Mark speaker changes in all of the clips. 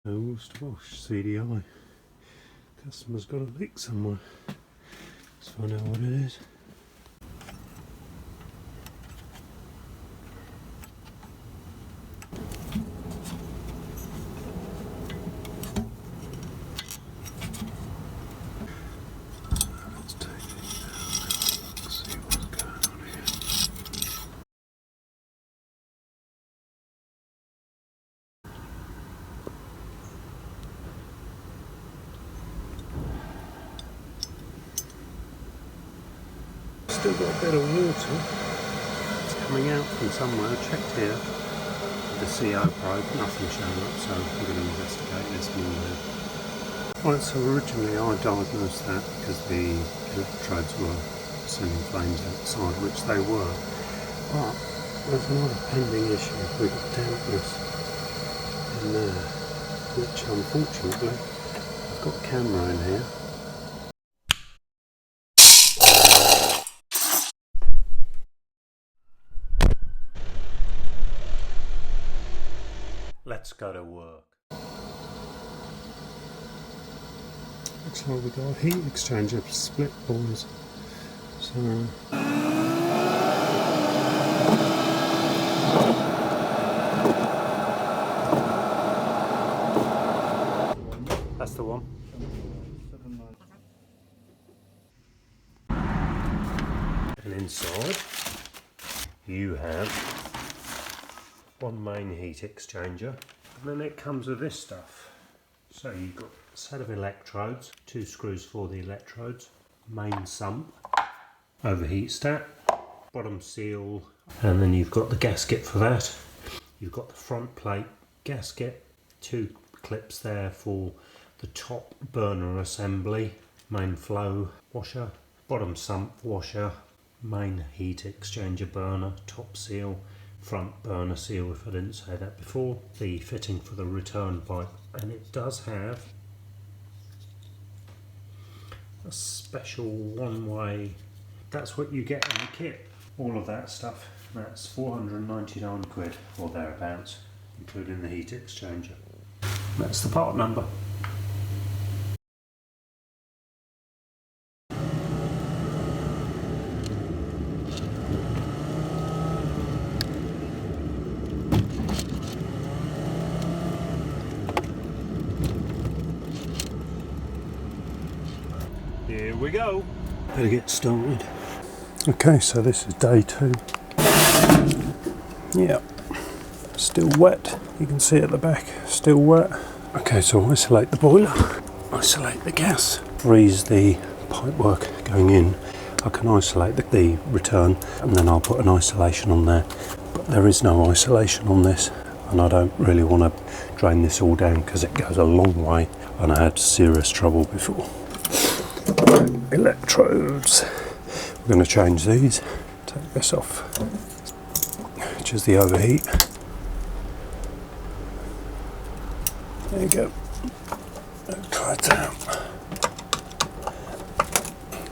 Speaker 1: Worcester Cdi. Customer's got a leak somewhere. Let's find out what it is. Let's take these out. Let's see what's going on here. Still got a bit of water. It's coming out from somewhere. I checked here with the CO probe, nothing showing up, so we're going to investigate this more now. Right, so originally I diagnosed that because the electrodes were sending flames outside, which they were. But there's another pending issue. We've got dampness in there, which unfortunately I've got a camera in here. Let's go to work. Looks like we've got a heat exchanger split, boys. So that's the one. And inside you have one main heat exchanger, and then it comes with this stuff. So you've got a set of electrodes, 2 screws for the electrodes, main sump, overheat stat, bottom seal, and then you've got the gasket for that. You've got the front plate gasket, 2 clips there for the top burner assembly, main flow washer, bottom sump washer, main heat exchanger burner, top seal, front burner seal, if I didn't say that before, the fitting for the return pipe, and it does have a special one-way. That's what you get in the kit. All of that stuff, that's 499 quid or thereabouts, including the heat exchanger. That's the part number. Here we go. Better get started. Okay, so this is day 2. Yeah, still wet. You can see at the back, still wet. Okay, so isolate the boiler, isolate the gas, freeze the pipework going in. I can isolate the return, and then I'll put an isolation on there. But there is no isolation on this, and I don't really want to drain this all down because it goes a long way, and I had serious trouble before. Electrodes. We're going to change these. Take this off, which is the overheat. There you go. Electrodes out.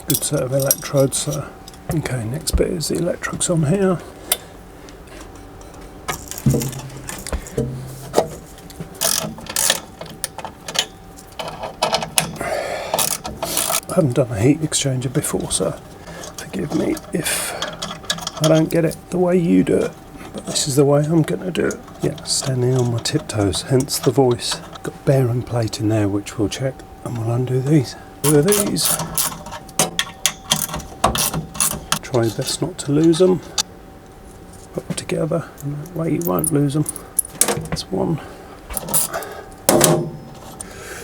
Speaker 1: Good set of electrodes. Okay, next bit is the electrodes on here. I haven't done a heat exchanger before, so forgive me if I don't get it the way you do it, but this is the way I'm going to do it. Yeah, standing on my tiptoes, hence the voice. Got bearing plate in there which we'll check, and we'll undo these. Do these. Try best not to lose them. Put them together, and that way you won't lose them. That's one.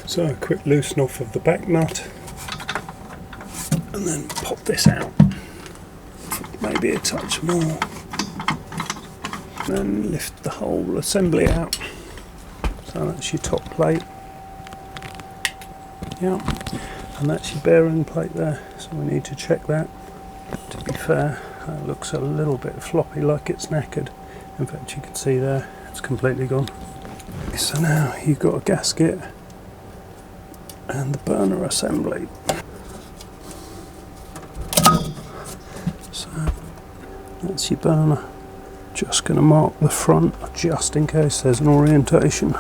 Speaker 1: So a quick loosen off of the back nut. And then pop this out, maybe a touch more, then lift the whole assembly out. So that's your top plate, yeah, and that's your bearing plate there, so we need to check that. To be fair, that looks a little bit floppy, like it's knackered. In fact, you can see there, it's completely gone. So now you've got a gasket and the burner assembly. That's your burner. Just going to mark the front just in case there's an orientation.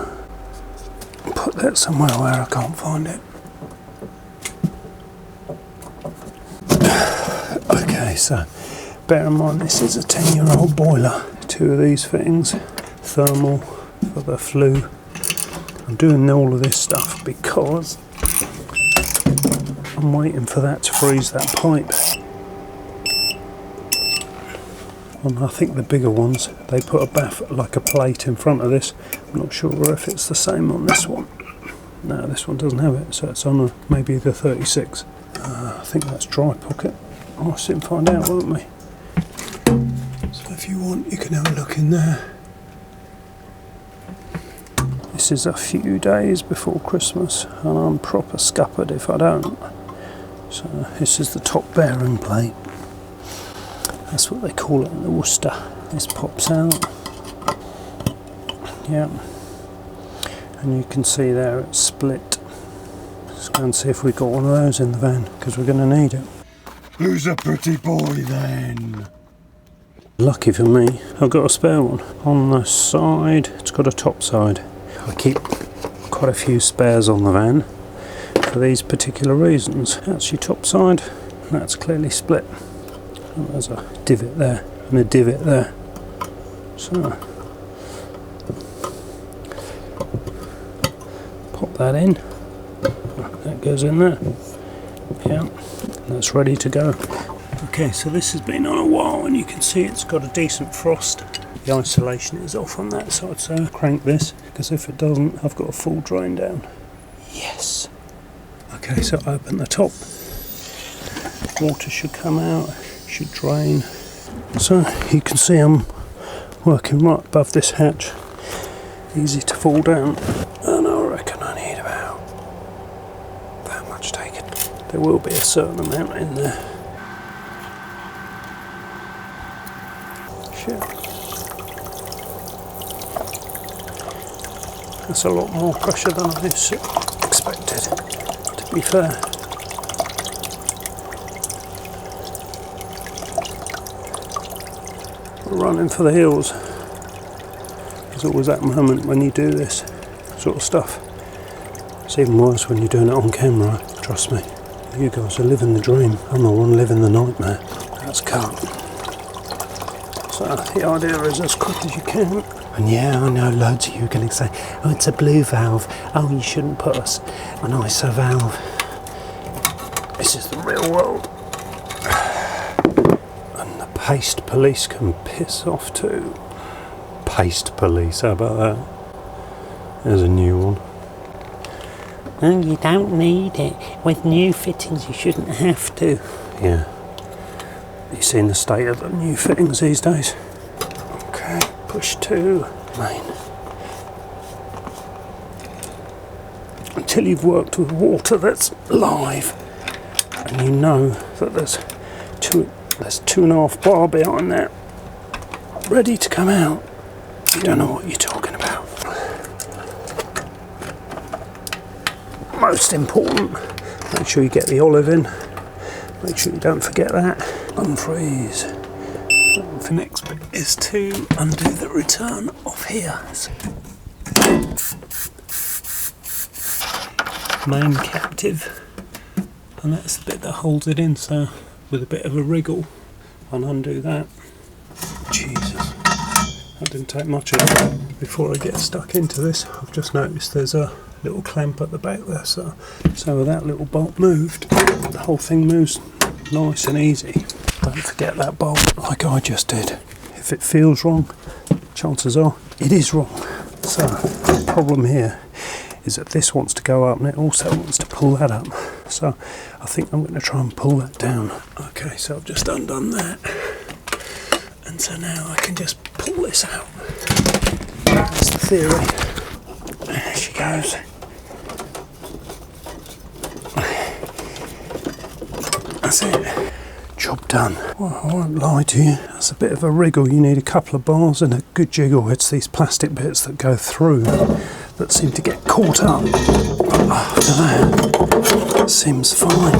Speaker 1: Put
Speaker 2: split somewhere where I can't find it. Okay, so bear in mind this is a 10-year-old boiler. 2 of these fittings, thermal for the flue. I'm doing all of this stuff because I'm waiting for that to freeze that pipe. And I think the bigger ones, they put a bath, like a plate in front of this. I'm not sure if it's the same on this one. No, this one doesn't have it, so it's on maybe the 36. I think that's dry pocket. I'll soon find out, won't we? So if you want, you can have a look in there. This is a few days before Christmas, and I'm proper scuppered if I don't. So this is the top bearing plate. That's what they call it in the Worcester. This pops out. Yeah. And you can see there it's split. Let's go and see if we've got one of those in the van, because we're going to need it. Who's a pretty boy then? Lucky for me, I've got a spare one. On the side, it's got a top side. I keep quite a few spares on the van for these particular reasons. That's your top side, and that's clearly split. And there's a divot there and a divot there. So pop that in. That goes in there. Yeah, that's ready to go. Okay, so this has been on a while, and you can see it's got a decent frost. The isolation is off on that side, so crank this, because if it doesn't, I've got a full drain down. Yes. Okay, so open the top. Water should come out, should drain. So you can see I'm working right above this hatch. Easy to fall down. And I reckon I need about that much taken. There will be a certain amount in there. Shit. That's a lot more pressure than I expected, to be fair. We're running for the hills. There's always that moment when you do this sort of stuff. It's even worse when you're doing it on camera, trust me. You guys are living the dream. I'm the one living the nightmare. That's cut. So the idea is as quick as you can. And yeah, I know loads of you are going to say, oh, it's a blue valve. Oh, you shouldn't put us an ISO valve. This is the real world. And the paste police can piss off too. Paste police, how about that? There's a new one. No, you don't need it. With new fittings, you shouldn't have to. Yeah. You've seen the state of the new fittings these days. Okay, push to main. Until you've worked with water that's live, and you know that there's 2.5 bar behind that, ready to come out, you don't know what you're talking about. Most important, make sure you get the olive in. Make sure you don't forget that. Unfreeze. The next bit is to undo the return off here. So, main captive, and that's the bit that holds it in. So with a bit of a wriggle, I'll undo that. Jesus, that didn't take much of it. Before I get stuck into this, I've just noticed there's a little clamp at the back there. So with that little bolt moved, the whole thing moves nice and easy. Don't forget that bolt like I just did. If it feels wrong, chances are it is wrong. So the problem here is that this wants to go up and it also wants to pull that up. So I think I'm going to try and pull that down. Okay, so I've just undone that. And so now I can just pull this out. That's the theory. There she goes. That's it. Job done. Well, I won't lie to you, that's a bit of a wriggle. You need a couple of bars and a good jiggle. It's these plastic bits that go through that seem to get caught up. But after that, it seems fine.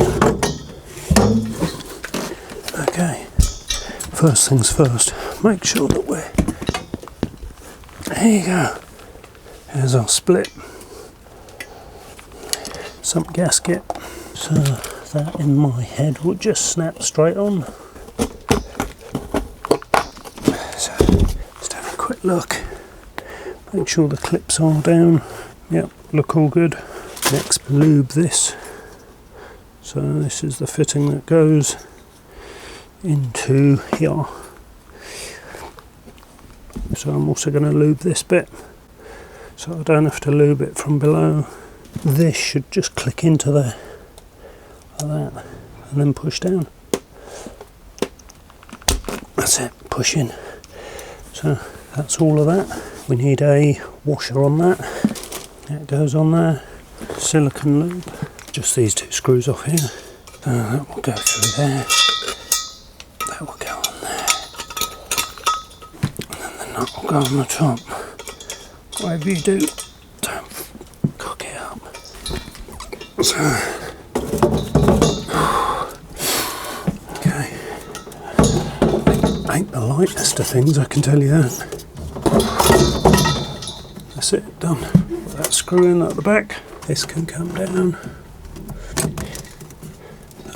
Speaker 2: Okay, first things first, make sure that we're... There you go. Here's our split. some gasket. So that in my head would just snap straight on. So just have a quick look. Make sure the clips are down. Yep, look all good. Next, lube this. So this is the fitting that goes into here. So I'm also going to lube this bit, so I don't have to lube it from below. This should just click into there, like that, and then push down. That's it, push in. So that's all of that. We need a washer on that. That goes on there. Silicone lube. Just these two screws off here. That will go through there. That will go on there. And then the nut will go on the top. Whatever you do, don't cock it up. So, okay. Ain't the lightest of things, I can tell you that. That's it, done. Put that screw in at the back. This can come down.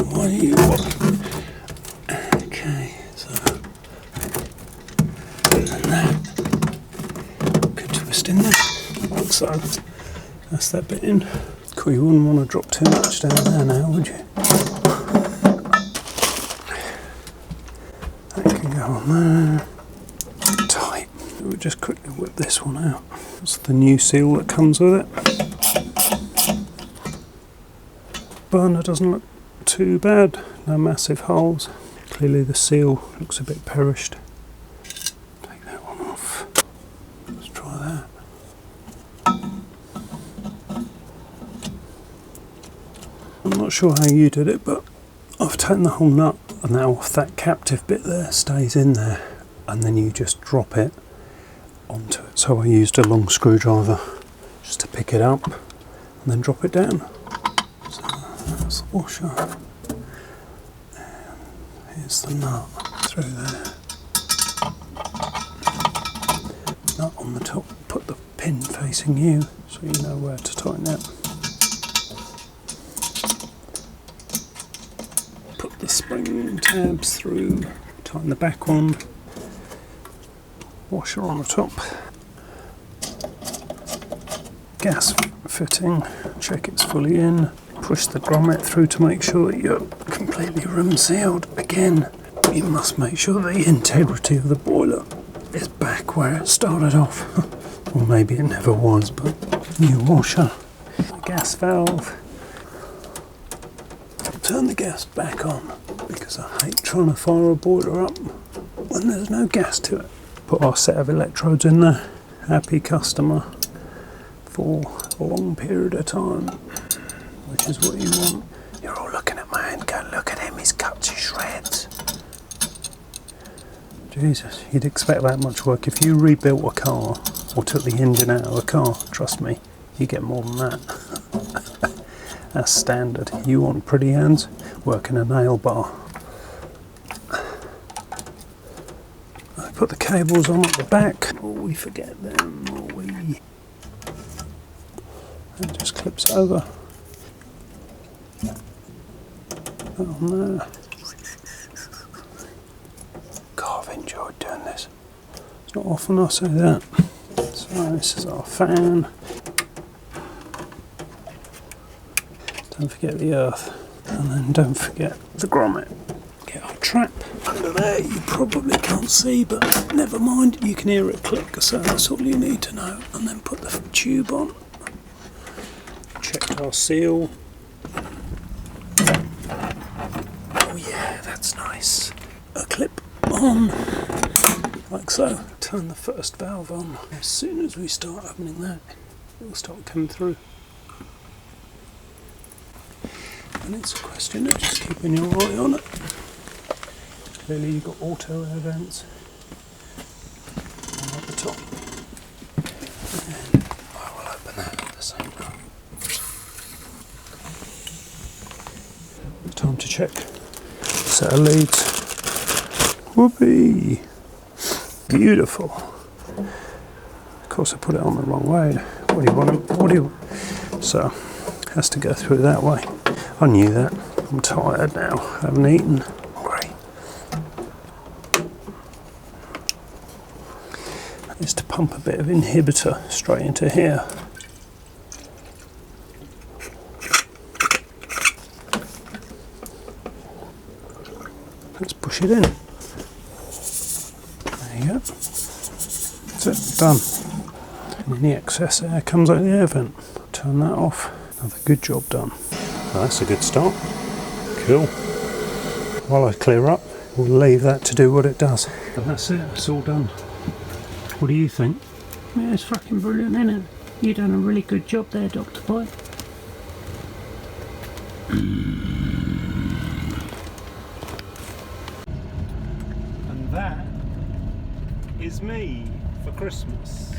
Speaker 2: Why do you want? Okay, so and that could twist in there, like so. That's that bit in. Cool, you wouldn't want to drop too much down there now, would you? That can go on there. Tight. We'll just quickly whip this one out. That's the new seal that comes with it. Burner doesn't look too bad, no massive holes. Clearly the seal looks a bit perished. Take that one off. Let's try that. I'm not sure how you did it, but I've taken the whole nut and now off that captive bit there stays in there, and then you just drop it onto it. So I used a long screwdriver just to pick it up and then drop it down. That's the washer, and here's the nut through there. Nut on the top, put the pin facing you so you know where to tighten it. Put the spring tabs through, tighten the back one, washer on the top. Gas fitting, check it's fully in. Push the grommet through to make sure that you're completely room sealed. Again, you must make sure the integrity of the boiler is back where it started off. Or maybe it never was, but new washer. Gas valve. Turn the gas back on because I hate trying to fire a boiler up when there's no gas to it. Put our set of electrodes in there. Happy customer for a long period of time, which is what you want. You're all looking at my hand going, look at him, he's cut to shreds. Jesus, you'd expect that much work. If you rebuilt a car or took the engine out of a car, trust me, you get more than that. That's standard. You want pretty hands? Work in a nail bar. I put the cables on at the back. Oh, we forget them, or we... And just clips over. Put on there. God, I've enjoyed doing this. It's not often I say that. So this is our fan. Don't forget the earth. And then don't forget the grommet. Get our trap under there. You probably can't see, but never mind. You can hear it click, so that's all you need to know. And then put the tube on. Check our seal. Oh yeah, that's nice. A clip on, like so. Turn the first valve on. As soon as we start opening that, it will start coming through. And it's a question of just keeping your eye on it. Clearly you've got auto air vents at the top. And I will open that at the same time. Time to check. Set of leads. Whoopee! Beautiful. Of course I put it on the wrong way. What do you want? So, Has to go through that way. I knew that. I'm tired now. I haven't eaten. Great. Is to pump a bit of inhibitor straight into here. Let's push it in. There you go. That's it, done. And any excess air comes out the air vent. Turn that off. Another good job done. Well, that's a good start. Cool. While I clear up, we'll leave that to do what it does. And that's it, it's all done. What do you think?
Speaker 3: Yeah, it's fucking brilliant, isn't it? You've done a really good job there, Dr. Pipe.
Speaker 2: And that is me for Christmas.